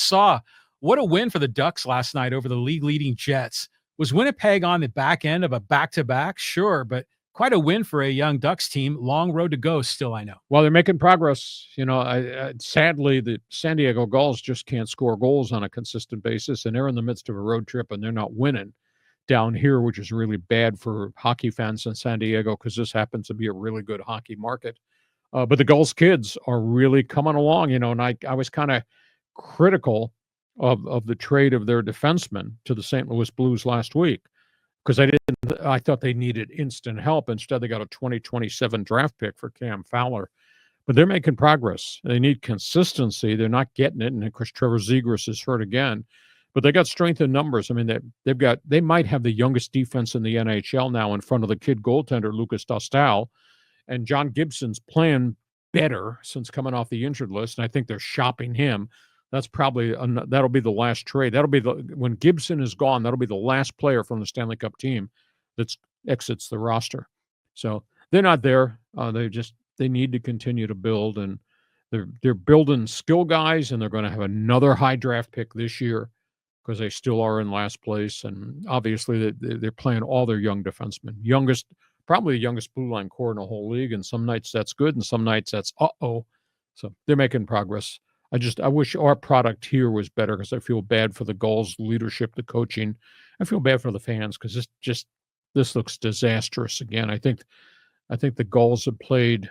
What a win for the Ducks last night over the league-leading Jets. Was Winnipeg on the back end of a back-to-back? Sure, but quite a win for a young Ducks team. Long road to go still, I know. Well, they're making progress. You know, sadly, the San Diego Gulls just can't score goals on a consistent basis, and they're in the midst of a road trip, and they're not winning down here, which is really bad for hockey fans in San Diego because this happens to be a really good hockey market. But the Gulls kids are really coming along, you know, and I was kind of critical of the trade of their defenseman to the St. Louis Blues last week because I thought they needed instant help. Instead, they got a 2027 draft pick for Cam Fowler. But they're making progress. They need consistency. They're not getting it. And of course, Trevor Zegras is hurt again. But they got strength in numbers. I mean, they might have the youngest defense in the NHL now in front of the kid goaltender, Lucas Dostal. And John Gibson's playing better since coming off the injured list. And I think they're shopping him. That's probably, that'll be the last trade. When Gibson is gone, that'll be the last player from the Stanley Cup team that exits the roster. So they're not there. They need to continue to build, and they're building skill guys, and they're going to have another high draft pick this year because they still are in last place. And obviously they're playing all their young defensemen, probably the youngest blue line core in the whole league. And some nights that's good, and some nights that's uh-oh. So they're making progress. I wish our product here was better because I feel bad for the Gulls leadership, the coaching. I feel bad for the fans because this looks disastrous again. I think the Gulls have played,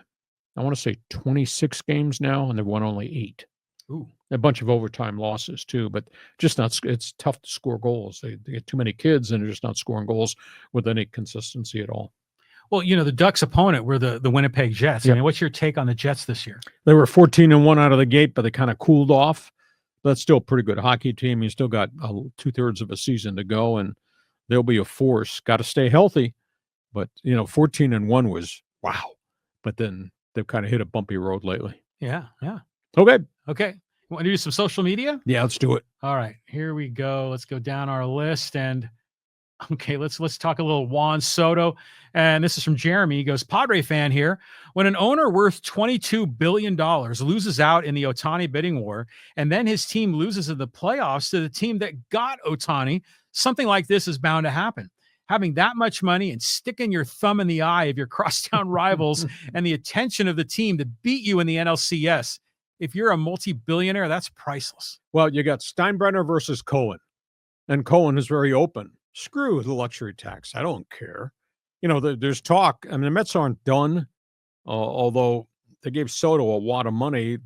I want to say 26 games now, and they've won only 8. Ooh. A bunch of overtime losses too, but it's tough to score goals. They get too many kids, and they're just not scoring goals with any consistency at all. Well, you know, the Ducks' opponent were the Winnipeg Jets. Yep. I mean, what's your take on the Jets this year? They were 14-1 out of the gate, but they kind of cooled off. That's still a pretty good hockey team. You still got 2/3 of a season to go, and they'll be a force. Got to stay healthy, but 14-1 was wow. But then they've kind of hit a bumpy road lately. Yeah. Okay. Want to do some social media? Yeah, let's do it. All right, here we go. Let's go down our list, and okay, let's talk a little Juan Soto. And this is from Jeremy. He goes, Padre fan here. When an owner worth $22 billion loses out in the Ohtani bidding war, and then his team loses in the playoffs to the team that got Ohtani, something like this is bound to happen. Having that much money and sticking your thumb in the eye of your crosstown rivals and the attention of the team that beat you in the NLCS. If you're a multi-billionaire, that's priceless. Well, you got Steinbrenner versus Cohen, and Cohen is very open. Screw the luxury tax. I don't care. There's talk. I mean, the Mets aren't done, although they gave Soto a wad of money.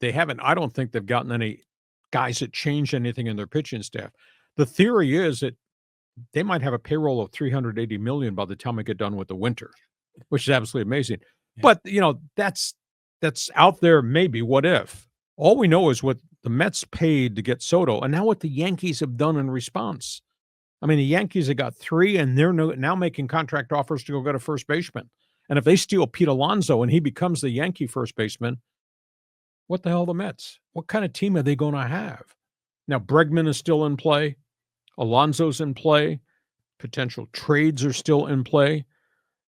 I don't think they've gotten any guys that change anything in their pitching staff. The theory is that they might have a payroll of $380 million by the time we get done with the winter, which is absolutely amazing. Yeah. But, that's out there maybe. What if? All we know is what the Mets paid to get Soto, and now what the Yankees have done in response. I mean, the Yankees have got 3, and they're now making contract offers to go get a first baseman. And if they steal Pete Alonso and he becomes the Yankee first baseman, what the hell are the Mets? What kind of team are they going to have? Now, Bregman is still in play. Alonso's in play. Potential trades are still in play.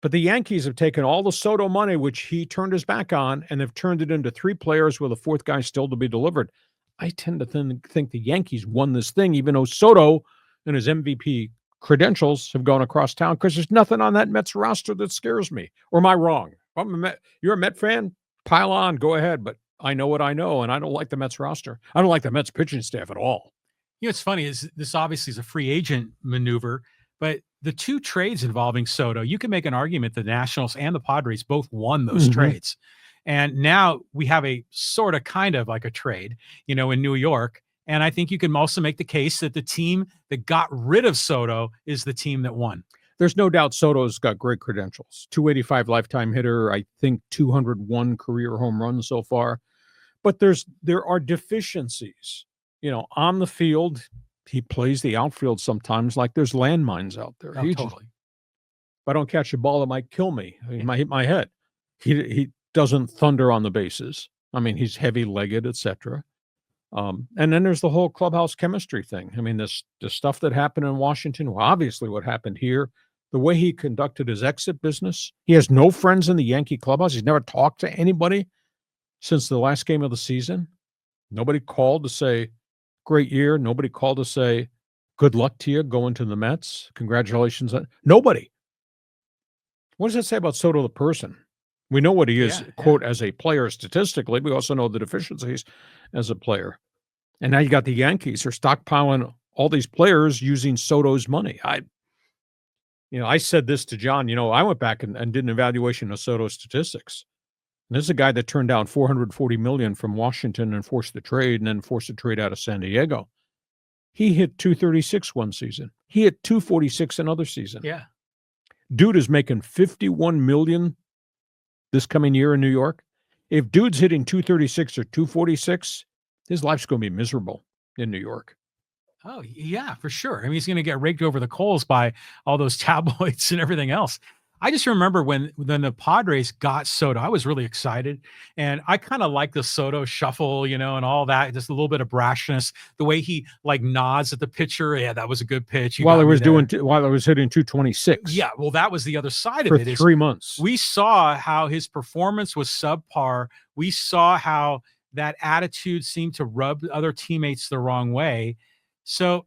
But the Yankees have taken all the Soto money, which he turned his back on, and have turned it into 3 players with a 4th guy still to be delivered. I tend to think the Yankees won this thing, even though Soto and his MVP credentials have gone across town, because there's nothing on that Mets roster that scares me. Or am I wrong? If you're a Met fan, pile on, go ahead. But I know what I know, and I don't like the Mets roster. I don't like the Mets pitching staff at all. It's funny, is this obviously is a free agent maneuver, But the two trades involving Soto, you can make an argument the Nationals and the Padres both won those trades. And now we have a sort of kind of like a trade, in New York. And I think you can also make the case that the team that got rid of Soto is the team that won. There's no doubt Soto's got great credentials. 285 lifetime hitter, I think 201 career home runs so far. But there are deficiencies. On the field, he plays the outfield sometimes like there's landmines out there. Oh, totally. If I don't catch the ball, it might kill me. It might hit my head. He doesn't thunder on the bases. I mean, he's heavy-legged, etc. And then there's the whole clubhouse chemistry thing. I mean, the stuff that happened in Washington, well, obviously what happened here, the way he conducted his exit business. He has no friends in the Yankee clubhouse. He's never talked to anybody since the last game of the season. Nobody called to say, great year. Nobody called to say, good luck to you going to the Mets. Congratulations. Nobody. What does that say about Soto the person? We know what he is, quote, as a player statistically. We also know the deficiencies as a player. And now you got the Yankees. They're stockpiling all these players using Soto's money. I said this to John. I went back and did an evaluation of Soto's statistics. And this is a guy that turned down $440 million from Washington and forced the trade, and then forced the trade out of San Diego. He hit 236 one season. He hit 246 another season. Yeah. Dude is making $51 million this coming year in New York. If dude's hitting 236 or 246, his life's going to be miserable in New York. Oh, yeah, for sure. I mean, he's going to get raked over the coals by all those tabloids and everything else. I just remember when the Padres got Soto, I was really excited. And I kind of like the Soto shuffle, and all that, just a little bit of brashness, the way he nods at the pitcher. Yeah, that was a good pitch. While I was hitting 226. Yeah, well, that was the other side of it. For 3 months. We saw how his performance was subpar. We saw how that attitude seemed to rub other teammates the wrong way. So,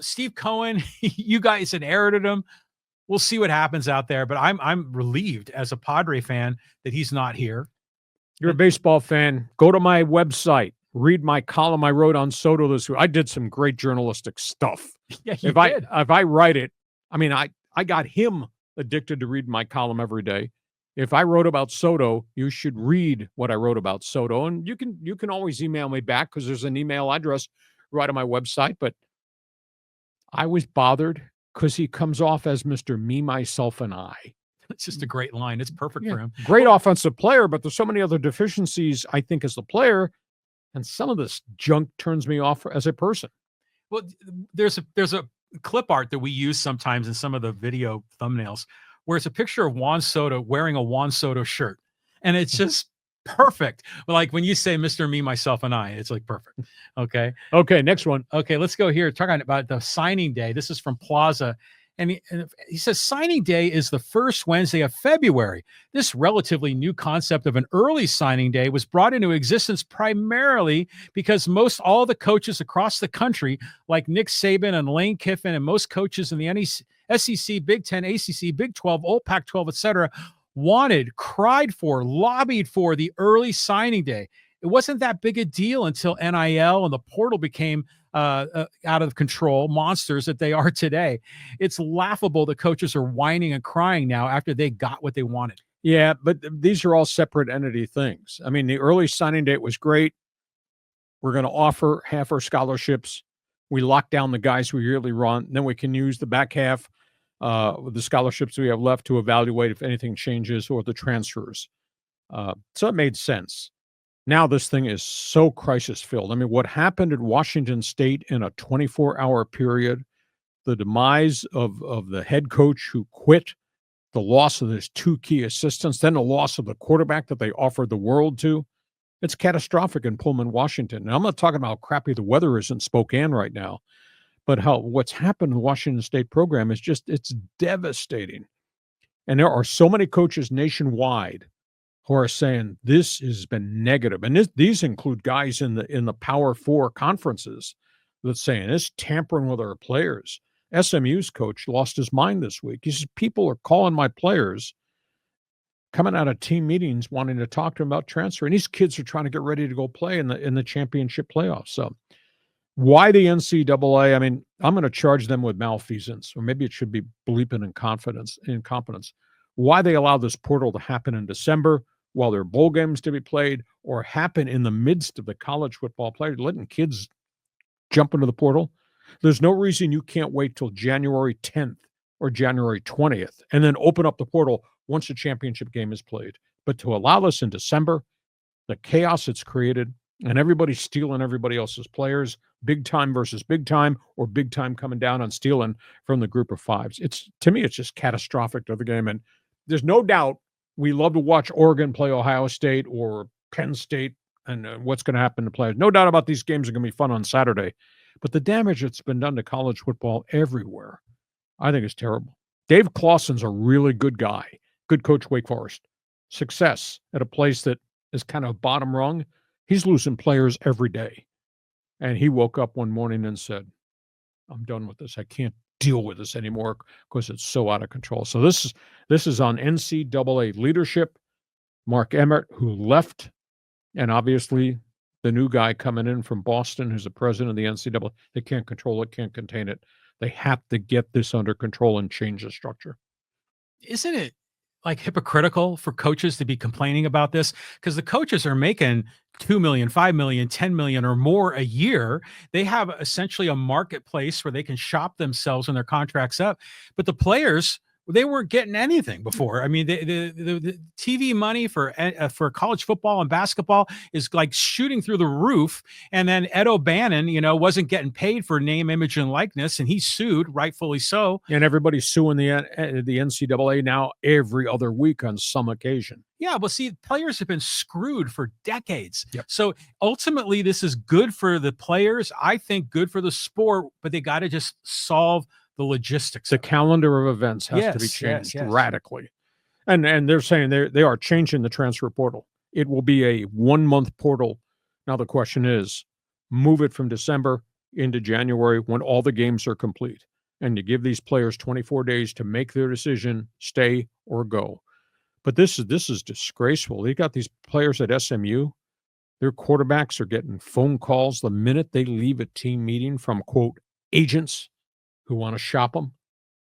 Steve Cohen, you guys inherited him. We'll see what happens out there, but I'm relieved as a Padre fan that he's not here. You're a baseball fan. Go to my website. Read my column I wrote on Soto this week. I did some great journalistic stuff. Yeah, you did. If I write it, I mean, I got him addicted to reading my column every day. If I wrote about Soto, you should read what I wrote about Soto, and you can always email me back because there's an email address right on my website. But I was bothered because he comes off as Mr. Me, Myself, and I. It's just a great line. It's perfect for him. Great offensive player, but there's so many other deficiencies, I think, as a player, and some of this junk turns me off as a person. Well, there's a clip art that we use sometimes in some of the video thumbnails where it's a picture of Juan Soto wearing a Juan Soto shirt, and it's just perfect. Like when you say Mr. Me, Myself, and I, it's like perfect. Okay. Okay. Next one. Okay. Let's go here. Talking about the signing day. This is from Plaza. And he says signing day is the first Wednesday of February. This relatively new concept of an early signing day was brought into existence primarily because most all the coaches across the country, like Nick Saban and Lane Kiffin, and most coaches in the SEC, Big Ten, ACC, Big 12, Old Pac-12, etc., cried for, lobbied for the early signing day. It wasn't that big a deal until NIL and the portal became out of control monsters that they are today. It's laughable that coaches are whining and crying now after they got what they wanted. Yeah, but these are all separate entity things. I mean, the early signing date was great. We're going to offer half our scholarships. We lock down the guys we really want. Then we can use the back half with the scholarships we have left to evaluate if anything changes or the transfers. So it made sense. Now this thing is so crisis-filled. I mean, what happened at Washington State in a 24-hour period, the demise of the head coach who quit, the loss of his two key assistants, then the loss of the quarterback that they offered the world to, it's catastrophic in Pullman, Washington. And I'm not talking about how crappy the weather is in Spokane right now, but what's happened in the Washington State program is it's devastating. And there are so many coaches nationwide who are saying this has been negative. And these include guys in the Power Four conferences that's saying it's tampering with our players. SMU's coach lost his mind this week. He says, people are calling my players, coming out of team meetings, wanting to talk to them about transfer. And these kids are trying to get ready to go play in the championship playoffs. So Why the NCAA? I mean, I'm going to charge them with malfeasance, or maybe it should be bleeping incompetence. Why they allow this portal to happen in December while there are bowl games to be played, or happen in the midst of the college football play, letting kids jump into the portal? There's no reason you can't wait till January 10th or January 20th and then open up the portal once the championship game is played. But to allow this in December, the chaos it's created, and everybody stealing everybody else's players, big time versus big time, or big time coming down and stealing from the group of fives. It's, to me, it's just catastrophic to the game. And there's no doubt we love to watch Oregon play Ohio State or Penn State and what's going to happen to players. No doubt about these games are going to be fun on Saturday. But the damage that's been done to college football everywhere, I think is terrible. Dave Clawson's a really good guy, good coach, Wake Forest. Success at a place that is kind of bottom rung. He's losing players every day. And he woke up one morning and said, I'm done with this. I can't deal with this anymore because it's so out of control. So this is on NCAA leadership. Mark Emmert, who left, and obviously the new guy coming in from Boston, who's the president of the NCAA. They can't control it, can't contain it. They have to get this under control and change the structure. Isn't it like hypocritical for coaches to be complaining about this? Because the coaches are making 2 million, 5 million, 10 million or more a year. They have essentially a marketplace where they can shop themselves when their contract's up. But the players, they weren't getting anything before. I mean, the TV money for college football and basketball is like shooting through the roof. And then Ed O'Bannon, wasn't getting paid for name, image, and likeness, and he sued, rightfully so. And everybody's suing the NCAA now every other week on some occasion. Yeah, well, see, players have been screwed for decades. Yep. So ultimately, this is good for the players. I think good for the sport, but they got to just solve the logistics. The calendar of events has to be changed radically. And they're saying they are changing the transfer portal. It will be a 1-month portal. Now the question is, move it from December into January when all the games are complete, and to give these players 24 days to make their decision, stay or go. But this is disgraceful. They got these players at SMU. Their quarterbacks are getting phone calls the minute they leave a team meeting from, quote, agents who want to shop them,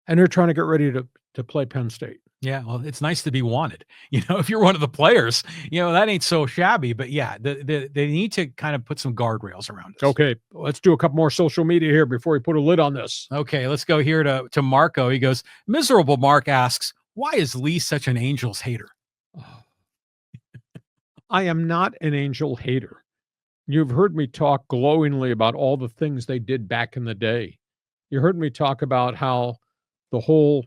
and they're trying to get ready to play Penn State. Yeah, well, it's nice to be wanted. If you're one of the players, that ain't so shabby. But yeah, they need to kind of put some guardrails around it. Okay, let's do a couple more social media here before we put a lid on this. Okay, let's go here to Marco. He goes, Miserable Mark asks, why is Lee such an Angels hater? I am not an Angel hater. You've heard me talk glowingly about all the things they did back in the day. You heard me talk about how the whole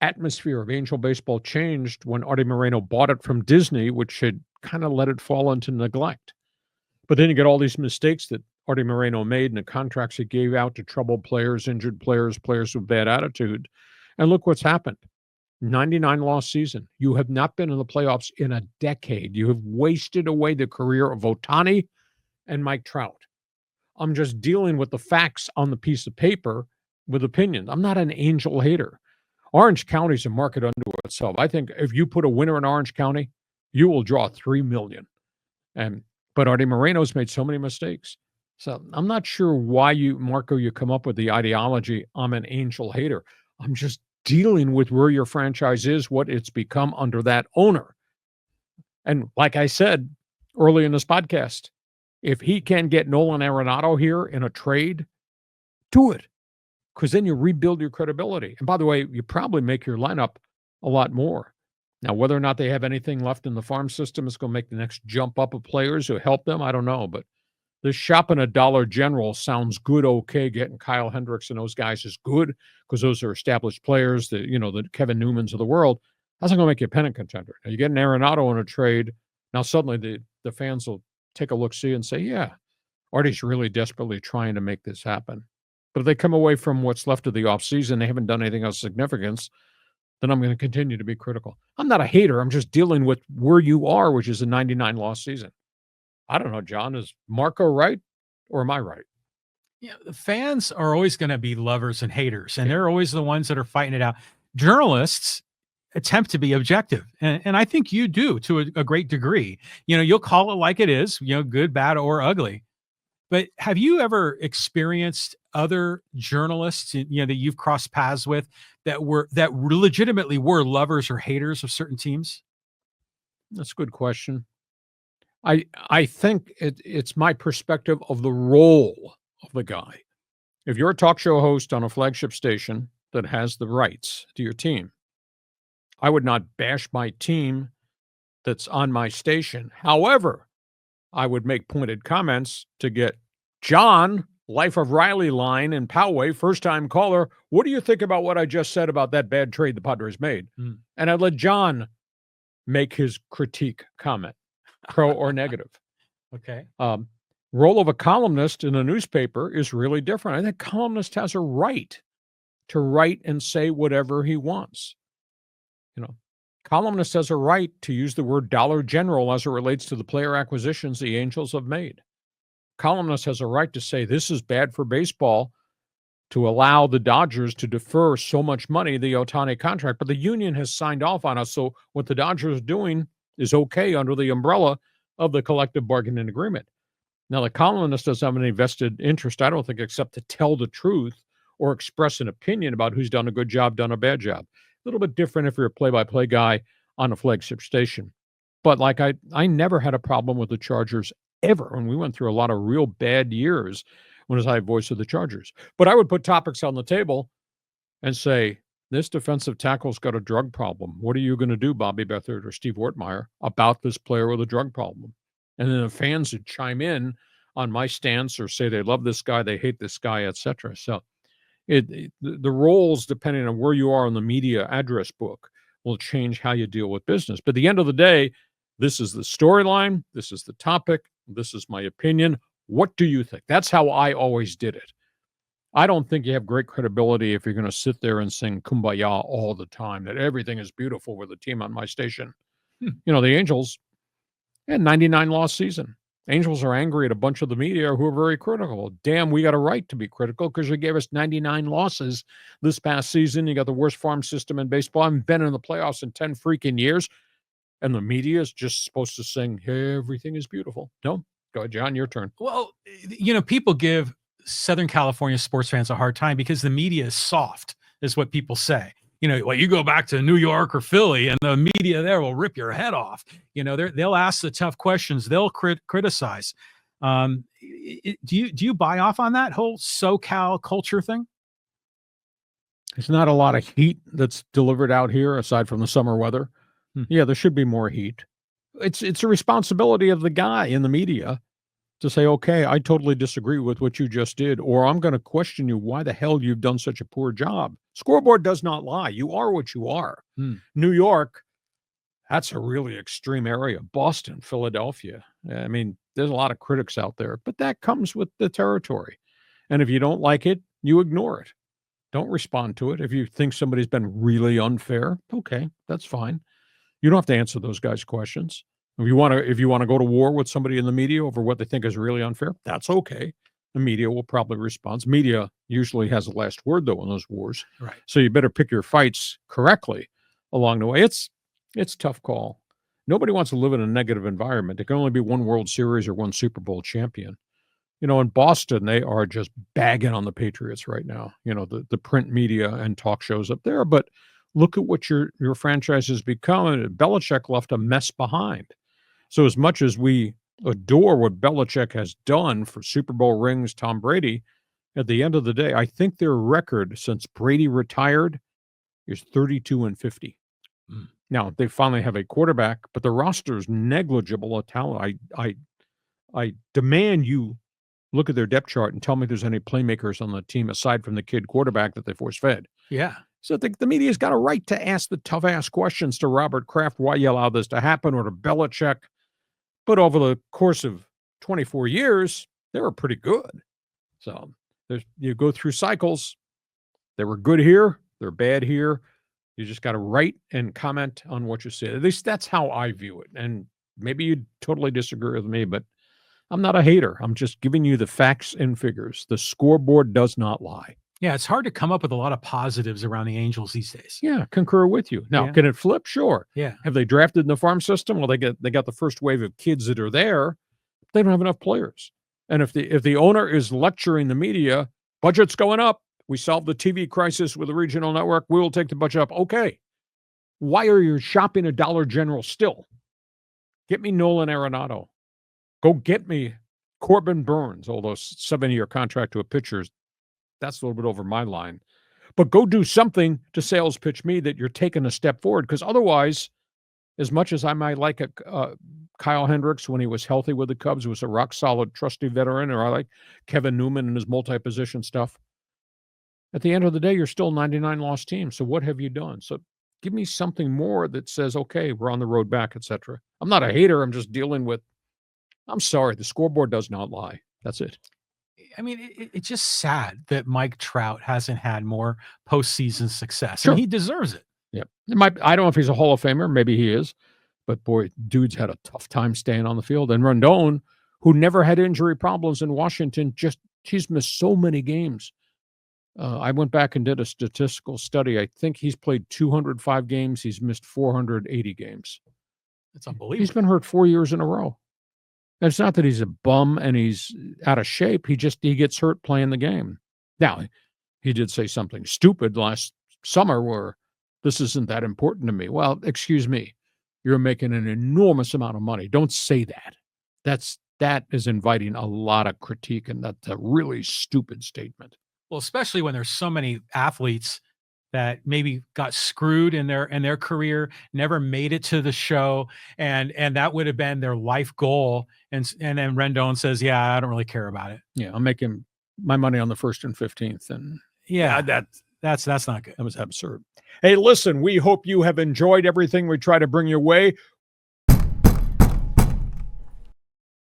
atmosphere of Angel baseball changed when Artie Moreno bought it from Disney, which had kind of let it fall into neglect. But then you get all these mistakes that Artie Moreno made and the contracts he gave out to troubled players, injured players, players with bad attitude. And look what's happened. 99-loss season. You have not been in the playoffs in a decade. You have wasted away the career of Ohtani and Mike Trout. I'm just dealing with the facts on the piece of paper with opinions. I'm not an Angel hater. Orange County is a market unto itself. I think if you put a winner in Orange County, you will draw 3 million. But Artie Moreno's made so many mistakes. So I'm not sure why Marco, you come up with the ideology, I'm an Angel hater. I'm just dealing with where your franchise is, what it's become under that owner. And like I said early in this podcast, if he can get Nolan Arenado here in a trade, do it. Because then you rebuild your credibility. And by the way, you probably make your lineup a lot more. Now, whether or not they have anything left in the farm system is going to make the next jump up of players who help them, I don't know. But this shopping a Dollar General sounds good, okay. Getting Kyle Hendricks and those guys is good because those are established players, the Kevin Newmans of the world. That's not going to make you a pennant contender. Now, you get an Arenado in a trade, now suddenly the fans will take a look-see and say, yeah, Artie's really desperately trying to make this happen. But if they come away from what's left of the offseason, they haven't done anything of significance, then I'm going to continue to be critical. I'm not a hater. I'm just dealing with where you are, which is a 99-loss season. I don't know, John, is Marco right or am I right? Yeah, the fans are always going to be lovers and haters, and they're always the ones that are fighting it out. Journalists attempt to be objective, and I think you do to a great degree. You'll call it like it is, good, bad, or ugly. But have you ever experienced other journalists, that you've crossed paths with that legitimately were lovers or haters of certain teams? That's a good question. I think it's my perspective of the role of the guy. If you're a talk show host on a flagship station that has the rights to your team, I would not bash my team that's on my station. However, I would make pointed comments to get John, Life of Riley line in Poway, first-time caller. What do you think about what I just said about that bad trade the Padres made? And I'd let John make his critique comment, pro or negative. Okay. Role of a columnist in a newspaper is really different. I think columnist has a right to write and say whatever he wants. Columnist has a right to use the word Dollar General as it relates to the player acquisitions the Angels have made. Columnist has a right to say this is bad for baseball to allow the Dodgers to defer so much money, the Ohtani contract, but the union has signed off on us. So what the Dodgers are doing is okay under the umbrella of the collective bargaining agreement. Now, the columnist doesn't have any vested interest, I don't think, except to tell the truth or express an opinion about who's done a good job, done a bad job. A little bit different if you're a play-by-play guy on a flagship station. But like I never had a problem with the Chargers ever. And we went through a lot of real bad years when I was voice of the Chargers. But I would put topics on the table and say, this defensive tackle's got a drug problem. What are you going to do, Bobby Beathard or Steve Wortmeyer, about this player with a drug problem? And then the fans would chime in on my stance or say they love this guy, they hate this guy, etc. So the roles, depending on where you are in the media address book, will change how you deal with business. But at the end of the day, this is the storyline. This is the topic. This is my opinion. What do you think? That's how I always did it. I don't think you have great credibility if you're going to sit there and sing Kumbaya all the time, that everything is beautiful with the team on my station. The Angels had 99 loss season. Angels are angry at a bunch of the media who are very critical. Damn, we got a right to be critical because you gave us 99 losses this past season. You got the worst farm system in baseball. I haven't been in the playoffs in 10 freaking years. And the media is just supposed to sing, hey, everything is beautiful. No? Go ahead, John, your turn. Well, people give Southern California sports fans a hard time because the media is soft, is what people say. You go back to New York or Philly and the media there will rip your head off. They'll ask the tough questions. They'll criticize. Do you buy off on that whole SoCal culture thing? There's not a lot of heat that's delivered out here aside from the summer weather. Yeah, there should be more heat. It's a responsibility of the guy in the media to say, okay, I totally disagree with what you just did, or I'm going to question you why the hell you've done such a poor job. Scoreboard does not lie. You are what you are. New York, that's a really extreme area. Boston, Philadelphia. I mean, there's a lot of critics out there, but that comes with the territory. And if you don't like it, you ignore it. Don't respond to it. If you think somebody's been really unfair, okay, that's fine. You don't have to answer those guys' questions. If you want to go to war with somebody in the media over what they think is really unfair, that's okay. The media will probably respond. Media usually has the last word, though, in those wars. Right. So you better pick your fights correctly along the way. It's a tough call. Nobody wants to live in a negative environment. There can only be one World Series or one Super Bowl champion. In Boston, they are just bagging on the Patriots right now. The print media and talk shows up there. But look at what your franchise has become. And Belichick left a mess behind. So as much as we adore what Belichick has done for Super Bowl rings, Tom Brady, at the end of the day, I think their record since Brady retired is 32-50. Now, they finally have a quarterback, but the roster is negligible of talent. I demand you look at their depth chart and tell me there's any playmakers on the team aside from the kid quarterback that they force-fed. Yeah. So I think the media's got a right to ask the tough-ass questions to Robert Kraft, why you allow this to happen, or to Belichick. But over the course of 24 years, they were pretty good. So you go through cycles. They were good here. They're bad here. You just got to write and comment on what you say. At least that's how I view it. And maybe you totally disagree with me, but I'm not a hater. I'm just giving you the facts and figures. The scoreboard does not lie. Yeah, it's hard to come up with a lot of positives around the Angels these days. Yeah, concur with you. Now, Can it flip? Sure. Yeah. Have they drafted in the farm system? Well, they got the first wave of kids that are there. They don't have enough players. And if the owner is lecturing the media, budget's going up. We solved the TV crisis with a regional network. We will take the budget up. Okay. Why are you shopping at Dollar General still? Get me Nolan Arenado. Go get me Corbin Burns, although 7-year contract to a pitcher, that's a little bit over my line. But go do something to sales pitch me that you're taking a step forward, because otherwise, as much as I might like Kyle Hendricks when he was healthy with the Cubs, was a rock-solid, trusty veteran, or I like Kevin Newman and his multi-position stuff, at the end of the day, you're still 99-loss team. So what have you done? So give me something more that says, okay, we're on the road back, etc. I'm not a hater. I'm just dealing with, I'm sorry, the scoreboard does not lie. That's it. I mean, it's just sad that Mike Trout hasn't had more postseason success. Sure. And he deserves it. Yeah. I don't know if he's a Hall of Famer. Maybe he is. But boy, dude's had a tough time staying on the field. And Rendon, who never had injury problems in Washington, he's missed so many games. I went back and did a statistical study. I think he's played 205 games. He's missed 480 games. It's unbelievable. He's been hurt 4 years in a row. And it's not that he's a bum and he's out of shape. He gets hurt playing the game. Now, he did say something stupid last summer where this isn't that important to me. Well, excuse me. You're making an enormous amount of money. Don't say that. That is inviting a lot of critique, and that's a really stupid statement. Well, especially when there's so many athletes that maybe got screwed in their career, never made it to the show, and that would have been their life goal. And then Rendon says, "Yeah, I don't really care about it." Yeah, I'm making my money on the 1st and 15th, and yeah, that's not good. That was absurd. Hey, listen, we hope you have enjoyed everything we try to bring your way.